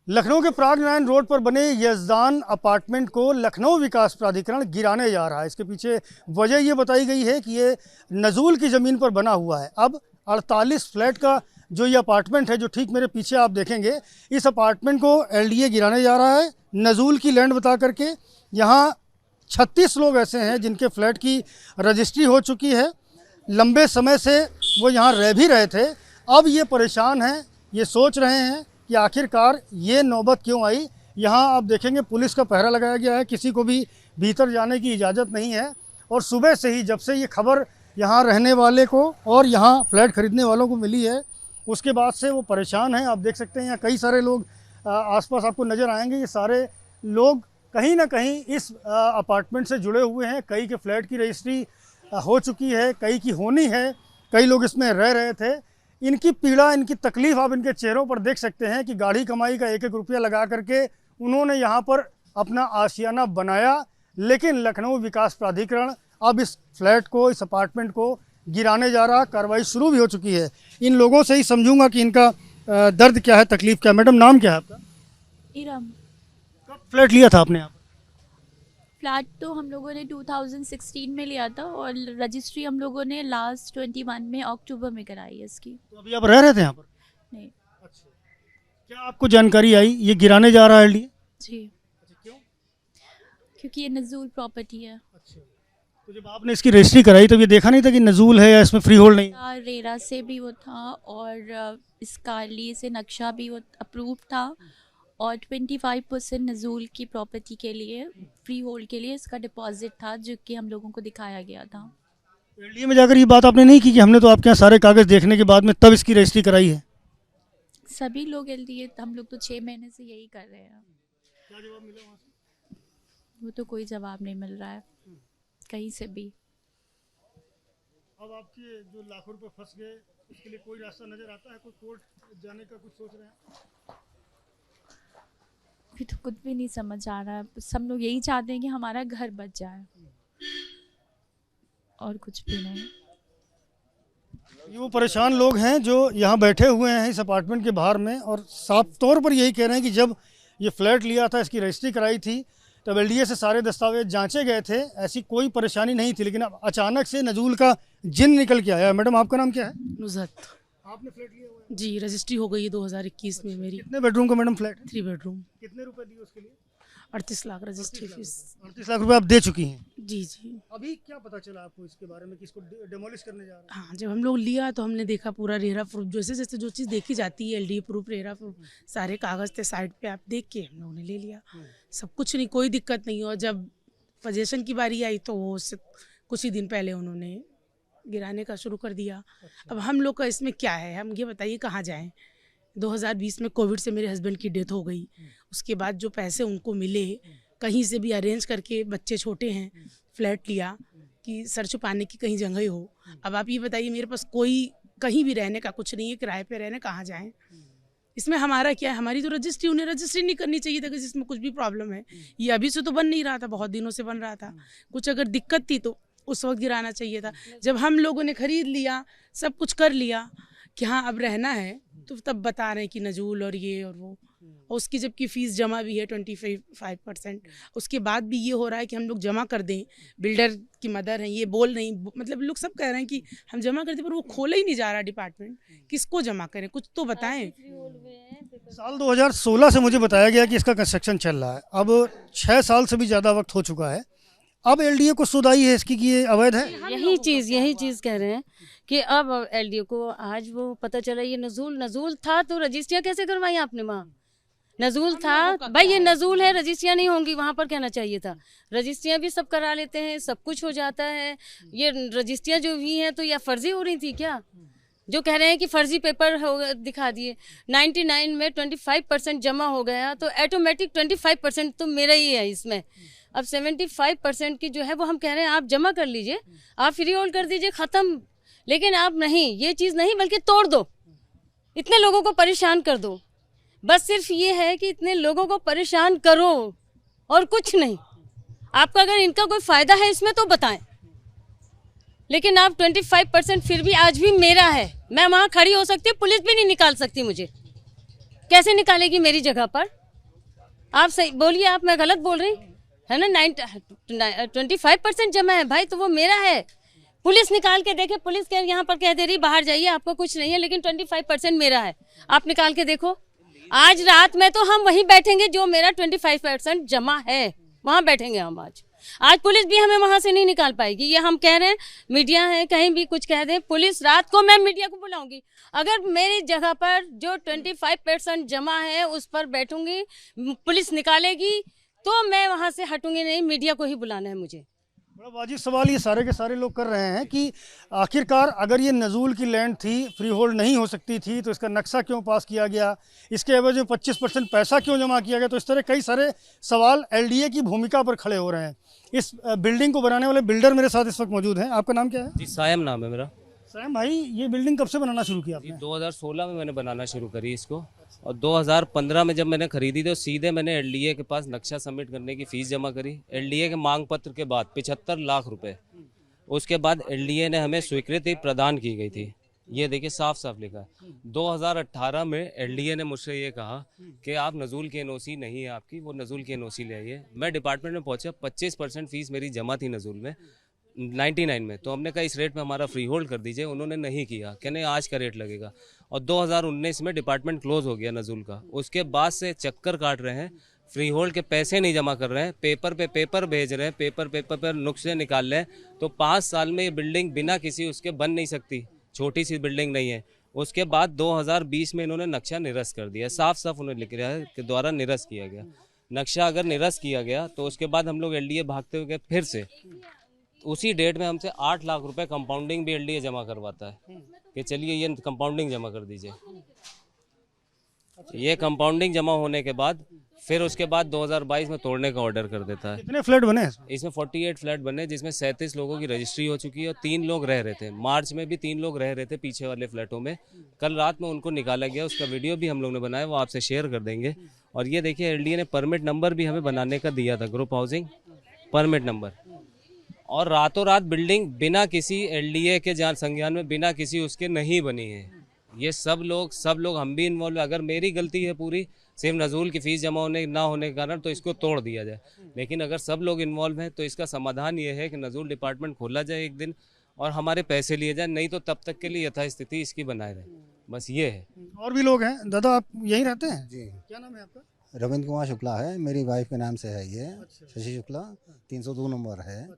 लखनऊ के प्रागनारायण रोड पर बने यजदान अपार्टमेंट को लखनऊ विकास प्राधिकरण गिराने जा रहा है। इसके पीछे वजह ये बताई गई है कि ये नज़ूल की ज़मीन पर बना हुआ है। अब 48 फ्लैट का जो ये अपार्टमेंट है, जो ठीक मेरे पीछे आप देखेंगे, इस अपार्टमेंट को एलडीए गिराने जा रहा है नज़ूल की लैंड बता करके। यहाँ 36 लोग ऐसे हैं जिनके फ्लैट की रजिस्ट्री हो चुकी है, लंबे समय से वो यहाँ रह भी रहे थे। अब ये परेशान हैं, ये सोच रहे हैं कि आखिरकार ये नौबत क्यों आई। यहाँ आप देखेंगे पुलिस का पहरा लगाया गया है, किसी को भी भीतर जाने की इजाज़त नहीं है। और सुबह से ही, जब से ये खबर यहाँ रहने वाले को और यहाँ फ्लैट ख़रीदने वालों को मिली है, उसके बाद से वो परेशान हैं। आप देख सकते हैं यहाँ कई सारे लोग आसपास आपको नज़र आएंगे। ये सारे लोग कहीं ना कहीं इस अपार्टमेंट से जुड़े हुए हैं। कई के फ्लैट की रजिस्ट्री हो चुकी है, कई की होनी है, कई लोग इसमें रह रहे थे। इनकी पीड़ा, इनकी तकलीफ़ आप इनके चेहरों पर देख सकते हैं कि गाढ़ी कमाई का एक एक रुपया लगा करके उन्होंने यहाँ पर अपना आशियाना बनाया। लेकिन लखनऊ विकास प्राधिकरण अब इस फ्लैट को, इस अपार्टमेंट को गिराने जा रहा। कार्रवाई शुरू भी हो चुकी है। इन लोगों से ही समझूंगा कि इनका दर्द क्या है, तकलीफ़ क्या है। मैडम, नाम क्या है आपका? इरम। कब फ्लैट लिया था आपने यहाँ पर? फ्लैट तो हम लोगों ने 2016 में लिया था और रजिस्ट्री हम लोगों ने लास्ट 21 में अक्टूबर में कराई है इसकी। तो अभी आप रह रहे थे यहाँ पर? नहीं। अच्छा, क्या आपको जानकारी आई ये गिराने जा रहा है एलडीए? जी। अच्छा, क्यों? क्योंकि ये नज़ूल प्रॉपर्टी है। अच्छा, तो जब आपने इसकी रजिस्ट्री कराई तब ये देखा नहीं था कि नज़ूल है या इसमें फ्री होल्ड नहीं? रेरा से भी वो था और इसका लिए से नक्शा भी वो अप्रूव था और 25% नज़ूल की प्रॉपर्टी के लिए, फ्री होल्ड के लिए इसका डिपॉजिट था, जो कि हम लोगों को दिखाया गया था। एलडीए में जाकर ये बात आपने नहीं की कि हमने तो आपके यहाँ सारे कागज़ देखने के बाद में तब इसकी रजिस्ट्री कराई है? सभी लोग एलडीए, हम लोग तो 6 महीने से यही कर रहे हैं। क्या जवाब मिला वहाँ से? वो तो कोई जवाब नहीं मिल रहा है कहीं से भी। अब आपके जो लाखों रुपए फंस गए, उसके लिए कोई रास्ता नजर आता है? कोई कोर्ट जाने का कुछ सोच रहे हैं? अभी तो कुछ भी नहीं समझ आ रहा है। सब लोग यही चाहते हैं कि हमारा घर बच जाए और कुछ भी नहीं। ये वो परेशान लोग हैं जो यहाँ बैठे हुए हैं इस अपार्टमेंट के बाहर में, और साफ तौर पर यही कह रहे हैं कि जब ये फ्लैट लिया था, इसकी रजिस्ट्री कराई थी, तब एलडीए से सारे दस्तावेज जांचे गए थे, ऐसी कोई परेशानी नहीं थी। लेकिन अब अचानक से नज़ूल का जिन निकल के आया। मैडम, आपका नाम क्या है? नुज़हत। आपने फ्लैट लिया हुआ है? जी, रजिस्ट्री हो गई है 2021 में मेरी। कितने बेडरूम का मैडम फ्लैट है? 3 बेडरूम। कितने रुपए दिए उसके लिए? 38 लाख रजिस्ट्री फीस। 38 लाख रुपए आप दे चुकी हैं। जी जी। अभी क्या पता चला आपको इसके बारे में कि इसको डेमोलिश करने जा रहे हैं? हाँ, जब हम लोग लिया तो हमने देखा पूरा रेरा प्रूफ, जैसे जैसे जो चीज़ देखी जाती है, एलडी प्रूफ, रेरा प्रूफ, सारे कागज़ थे साइड पे, आप देख के हम लोगों ने ले लिया। सब कुछ नहीं, कोई दिक्कत नहीं। और जब पोजेशन की बारी आई तो वो कुछ ही दिन पहले उन्होंने गिराने का शुरू कर दिया। अब हम लोग का इसमें क्या है, हम ये बताइए कहाँ जाएँ। 2020 में कोविड से मेरे हस्बैंड की डेथ हो गई। उसके बाद जो पैसे उनको मिले, कहीं से भी अरेंज करके, बच्चे छोटे हैं, फ्लैट लिया कि सर छुपाने की कहीं जगह हो। अब आप ये बताइए, मेरे पास कोई कहीं भी रहने का कुछ नहीं है, किराए पे रहने कहाँ जाएं। इसमें हमारा क्या है? हमारी तो रजिस्ट्री, उन्हें रजिस्ट्री नहीं करनी चाहिए था कि जिसमें कुछ भी प्रॉब्लम है। ये अभी से तो बन नहीं रहा था, बहुत दिनों से बन रहा था। कुछ अगर दिक्कत थी तो उस वक्त गिराना चाहिए था। जब हम लोगों ने खरीद लिया, सब कुछ कर लिया कि हाँ अब रहना है, तो तब बता रहे हैं कि नजूल और ये और वो। और उसकी जबकि फ़ीस जमा भी है 25%। उसके बाद भी ये हो रहा है कि हम लोग जमा कर दें। बिल्डर की मदर हैं, ये बोल नहीं, मतलब लोग सब कह रहे हैं कि हम जमा कर दें, पर वो खोला ही नहीं जा रहा डिपार्टमेंट। किसको जमा करें, कुछ तो बताएं। साल 2016 से मुझे बताया गया कि इसका कंस्ट्रक्शन चल रहा है। अब 6 साल से भी ज़्यादा वक्त हो चुका है। अब एलडीए को सुधाई है इसकी कि ये अवैध है। यही चीज़ कह रहे हैं कि अब एलडीए को आज वो पता चला ये नजूल था, तो रजिस्ट्रियाँ कैसे करवाई आपने? वहाँ नजूल था भाई, ये नजूल है, रजिस्ट्रियाँ नहीं होंगी, वहाँ पर कहना चाहिए था। रजिस्ट्रियाँ भी सब करा लेते हैं, सब कुछ हो जाता है। ये रजिस्ट्रियाँ जो भी हैं तो या फर्जी हो रही थी क्या? जो कह रहे हैं कि फर्जी पेपर हो दिखा दिए। 99 में 25% जमा हो गया, तो ऑटोमेटिक 25% तो मेरा ही है इसमें। अब 75% की जो है वो हम कह रहे हैं आप जमा कर लीजिए, आप फ्री होल्ड कर दीजिए, ख़त्म। लेकिन आप नहीं, ये चीज़ नहीं, बल्कि तोड़ दो, इतने लोगों को परेशान कर दो। बस सिर्फ ये है कि इतने लोगों को परेशान करो और कुछ नहीं। आपका अगर इनका कोई फ़ायदा है इसमें तो बताएं। लेकिन आप 25% फिर भी आज भी मेरा है, मैं वहाँ खड़ी हो सकती हूँ, पुलिस भी नहीं निकाल सकती मुझे। कैसे निकालेगी मेरी जगह पर? आप सही बोलिए, आप, मैं गलत बोल रही है ना? 25% जमा है भाई, तो वो मेरा है। पुलिस निकाल के देखे, पुलिस के यहाँ पर कह दे रही बाहर जाइए, आपको कुछ नहीं है, लेकिन 25% मेरा है। आप निकाल के देखो, आज रात में तो हम वहीं बैठेंगे जो मेरा 25% जमा है, वहां बैठेंगे हम। आज पुलिस भी हमें वहां से नहीं निकाल पाएगी। ये हम कह रहे हैं, मीडिया है, कहीं भी कुछ कह दें, पुलिस रात को मैं मीडिया को बुलाऊंगी। अगर मेरी जगह पर जो 25% जमा है उस पर बैठूंगी, पुलिस निकालेगी तो मैं वहां से हटूंगी नहीं, मीडिया को ही बुलाना है मुझे। बड़ा वाजिब सवाल ये सारे के सारे लोग कर रहे हैं कि आखिरकार अगर ये नज़ूल की लैंड थी, फ्री होल्ड नहीं हो सकती थी, तो इसका नक्शा क्यों पास किया गया, इसके एवज में 25% पैसा क्यों जमा किया गया। तो इस तरह कई सारे सवाल एलडीए की भूमिका पर खड़े हो रहे हैं। इस बिल्डिंग को बनाने वाले बिल्डर मेरे साथ इस वक्त मौजूद हैं। आपका नाम क्या है? जी, सायम नाम है मेरा। सैम भाई, ये बिल्डिंग कब से बनाना शुरू किया जी, आपने? 2016 में मैंने बनाना शुरू करी इसको, और 2015 में जब मैंने खरीदी तो सीधे मैंने एलडीए के पास नक्शा सबमिट करने की फ़ीस जमा करी। एलडीए के मांग पत्र के बाद 75 लाख रुपए, उसके बाद एलडीए ने हमें स्वीकृति प्रदान की गई थी। ये देखिए साफ साफ लिखा है। 2018 में एलडीए ने मुझसे ये कहा कि आप नज़ूल की एनओसी नहीं है आपकी, वो नज़ूल की एनओसी ले आइए। मैं डिपार्टमेंट में पहुंचा, 25% फीस मेरी जमा थी नज़ूल में 99 में, तो हमने कहा इस रेट में हमारा फ्री होल्ड कर दीजिए। उन्होंने नहीं किया, कहने आज का रेट लगेगा। और 2019 में डिपार्टमेंट क्लोज हो गया नज़ूल का। उसके बाद से चक्कर काट रहे हैं, फ्री होल्ड के पैसे नहीं जमा कर रहे हैं, पेपर पे पेपर भेज रहे हैं, पेपर पर नुस्खे निकाल रहे हैं। तो 5 साल में ये बिल्डिंग बिना किसी उसके बन नहीं सकती, छोटी सी बिल्डिंग नहीं है। उसके बाद 2020 में इन्होंने नक्शा निरस्त कर दिया, साफ साफ उन्होंने लिख रहा है कि द्वारा निरस्त किया गया। नक्शा अगर निरस्त किया गया तो उसके बाद हम लोग एलडीए भागते हुए गए फिर से। उसी डेट में हमसे 8 लाख रुपए कंपाउंडिंग भी एलडीए जमा करवाता है कि चलिए ये कंपाउंडिंग जमा कर दीजिए। ये कंपाउंडिंग जमा होने के बाद फिर उसके बाद 2022 में तोड़ने का ऑर्डर कर देता है। कितने फ्लैट बने हैं? इसमें 48 फ्लैट बने, जिसमें 37 लोगों की रजिस्ट्री हो चुकी है और 3 लोग रह रहे थे। मार्च में भी 3 लोग रह रहे थे पीछे वाले फ्लैटों में। कल रात में उनको निकाला गया, उसका वीडियो भी हम लोग ने बनाया, वो आपसे शेयर कर देंगे। और ये देखिए एलडीए ने परमिट नंबर भी हमें बनाने का दिया था, ग्रुप हाउसिंग परमिट नंबर। और रातों रात बिल्डिंग बिना किसी एलडीए के जान संज्ञान में, बिना किसी उसके नहीं बनी है। ये सब लोग हम भी इन्वॉल्व है। अगर मेरी गलती है पूरी, सिर्फ नज़ूल की फ़ीस जमा होने ना होने के कारण, तो इसको तोड़ दिया जाए। लेकिन अगर सब लोग इन्वॉल्व हैं तो इसका समाधान ये है कि नज़ूल डिपार्टमेंट खोला जाए एक दिन और हमारे पैसे लिए जाए, नहीं तो तब तक के लिए यथास्थिति इसकी बनाए रहे। बस ये है। और भी लोग हैं। दादा, आप यहीं रहते हैं? जी, क्या नाम है आपका? रविंद्र कुमार शुक्ला है, मेरी वाइफ के नाम से है ये। शशि शुक्ला 302 नंबर है।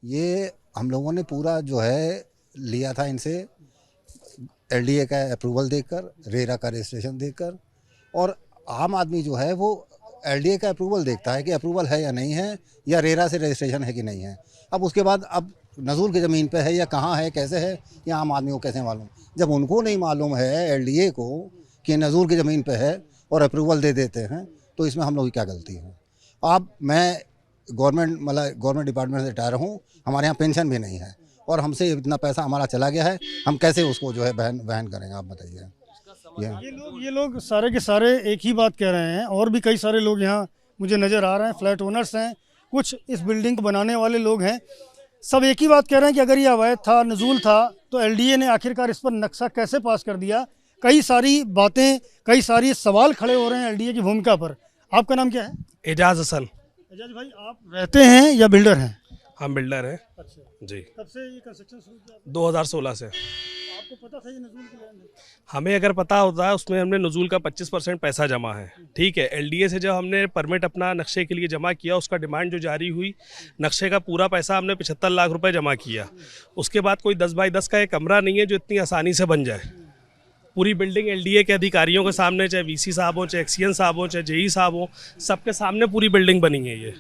ये हम लोगों ने पूरा जो है लिया था इनसे, एलडीए का अप्रूवल देकर, रेरा का रजिस्ट्रेशन देकर। और आम आदमी जो है वो एलडीए का अप्रूवल देखता है कि अप्रूवल है या नहीं है, या रेरा से रजिस्ट्रेशन है कि नहीं है। अब उसके बाद अब नज़ूल की ज़मीन पे है या कहाँ है, कैसे है, या आम आदमी को कैसे मालूम? जब उनको नहीं मालूम है एलडीए को कि नज़ूल की ज़मीन पे है और अप्रूवल दे देते हैं, तो इसमें हम लोग की क्या गलती है? अब मैं गवर्नमेंट डिपार्टमेंट से रिटायर हूँ, हमारे यहाँ पेंशन भी नहीं है और हमसे इतना पैसा हमारा चला गया है, हम कैसे उसको जो है वहन करेंगे? आप बताइए। ये लोग सारे के सारे एक ही बात कह रहे हैं। और भी कई सारे लोग यहाँ मुझे नज़र आ रहे हैं, फ्लैट ओनर्स हैं, कुछ इस बिल्डिंग को बनाने वाले लोग हैं। सब एक ही बात कह रहे हैं कि अगर ये अवैध था, नज़ूल था, तो एलडीए ने आखिरकार इस पर नक्शा कैसे पास कर दिया। कई सारी बातें, कई सारी सवाल खड़े हो रहे हैं एलडीए की भूमिका पर। आपका नाम क्या है? एजाज हसन। एजाज भाई, आप रहते हैं या बिल्डर हैं? हम बिल्डर हैं। अच्छा, जी। कब से ये कंस्ट्रक्शन शुरू किया आपने? 2016 से। आपको पता था ये नज़ूल की लैंड है? हमें अगर पता होता है, उसमें हमने नज़ूल का 25% पैसा जमा है, ठीक है। एलडीए से जब हमने परमिट अपना नक्शे के लिए जमा किया, उसका डिमांड जो जारी हुई, नक्शे का पूरा पैसा हमने 75 लाख रुपए जमा किया। उसके बाद कोई 10 बाई 10 का एक कमरा नहीं है जो इतनी आसानी से बन जाए। पूरी बिल्डिंग एलडीए के अधिकारियों के सामने, चाहे वीसी साहब हो, चाहे एक्सीएन साहब हो, चाहे जेई साहब हो, सबके सामने पूरी बिल्डिंग बनी है ये।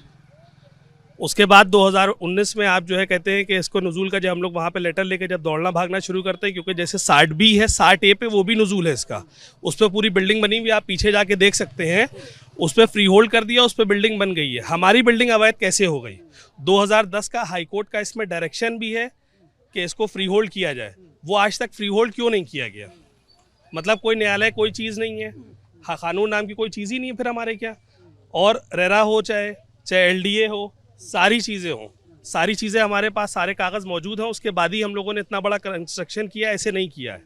उसके बाद 2019 में आप जो है कहते हैं कि इसको नज़ूल का, जब हम लोग वहाँ पे लेटर लेके जब दौड़ना भागना शुरू करते हैं, क्योंकि जैसे 60B है, 60A पे वो भी नज़ूल है इसका, उस पर पूरी बिल्डिंग बनी हुई, आप पीछे जाके देख सकते हैं, उस पर फ्री होल्ड कर दिया, उस पर बिल्डिंग बन गई है। हमारी बिल्डिंग अवैध कैसे हो गई? 2010 का हाईकोर्ट का इसमें डायरेक्शन भी है कि इसको फ्री होल्ड किया जाए, वो आज तक फ्री होल्ड क्यों नहीं किया गया? मतलब कोई न्यायालय, कोई चीज़ नहीं है, हाँ, कानून नाम की कोई चीज़ ही नहीं है फिर हमारे क्या। और रेरा हो, चाहे एलडीए हो, सारी चीज़ें हों, सारी चीज़ें हमारे पास, सारे कागज़ मौजूद हैं। उसके बाद ही हम लोगों ने इतना बड़ा कंस्ट्रक्शन किया, ऐसे नहीं किया है।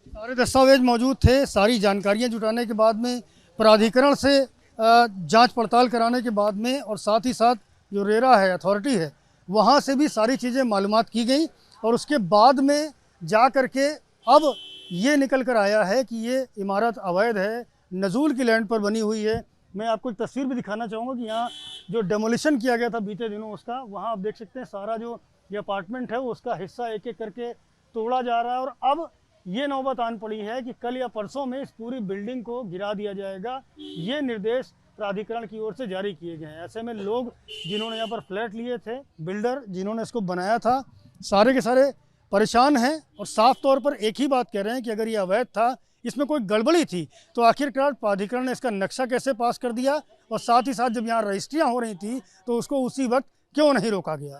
सारे दस्तावेज मौजूद थे। सारी जानकारियां जुटाने के बाद में, प्राधिकरण से जांच पड़ताल कराने के बाद में, और साथ ही साथ जो रेरा है, अथॉरिटी है, वहाँ से भी सारी चीज़ें मालूमात की गई और उसके बाद में जा कर के अब ये निकल कर आया है कि ये इमारत अवैध है, नज़ूल की लैंड पर बनी हुई है। मैं आपको एक तस्वीर भी दिखाना चाहूँगा कि यहाँ जो डेमोलिशन किया गया था बीते दिनों उसका, वहाँ आप देख सकते हैं सारा जो ये अपार्टमेंट है उसका हिस्सा एक एक करके तोड़ा जा रहा है। और अब ये नौबत आन पड़ी है कि कल या परसों में इस पूरी बिल्डिंग को गिरा दिया जाएगा। ये निर्देश प्राधिकरण की ओर से जारी किए गए हैं। ऐसे में लोग जिन्होंने यहाँ पर फ्लैट लिए थे, बिल्डर जिन्होंने इसको बनाया था, सारे के सारे परेशान हैं और साफ तौर पर एक ही बात कह रहे हैं कि अगर ये अवैध था, इसमें कोई गड़बड़ी थी, तो आखिरकार प्राधिकरण ने इसका नक्शा कैसे पास कर दिया, और साथ ही साथ जब यहाँ रजिस्ट्रियाँ हो रही थी तो उसको उसी वक्त क्यों नहीं रोका गया।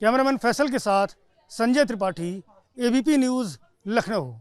कैमरामैन फैसल के साथ संजय त्रिपाठी, ABP न्यूज़, लखनऊ।